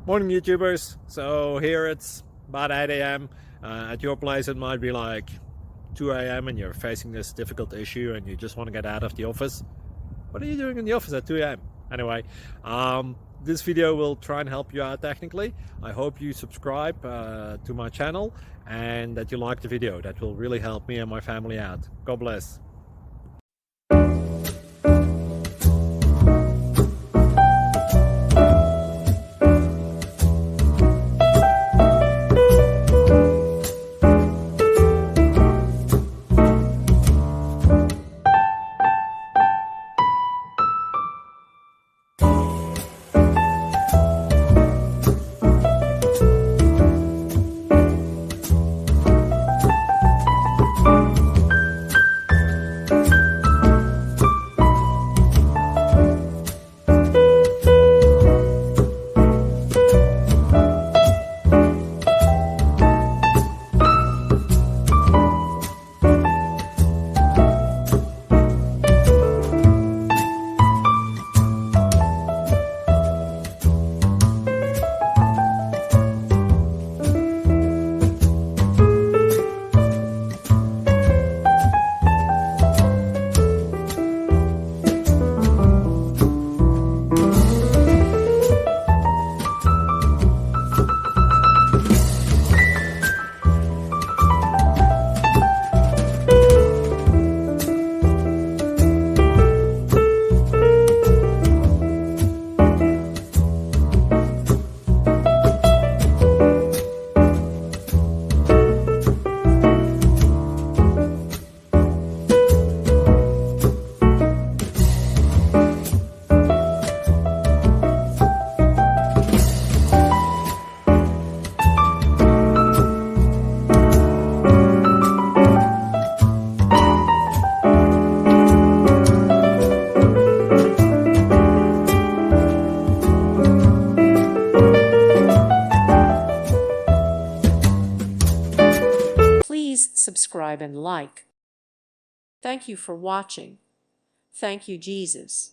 Morning YouTubers. So here it's about 8 a.m. At your place it might be like 2 a.m. and you're facing this difficult issue and you just want to get out of the office. What are you doing in the office at 2 a.m.? Anyway, this video will try and help you out technically. I hope you subscribe to my channel and that you like the video. That will really help me and my family out. God bless. Please subscribe and like. Thank you for watching. Thank you, Jesus.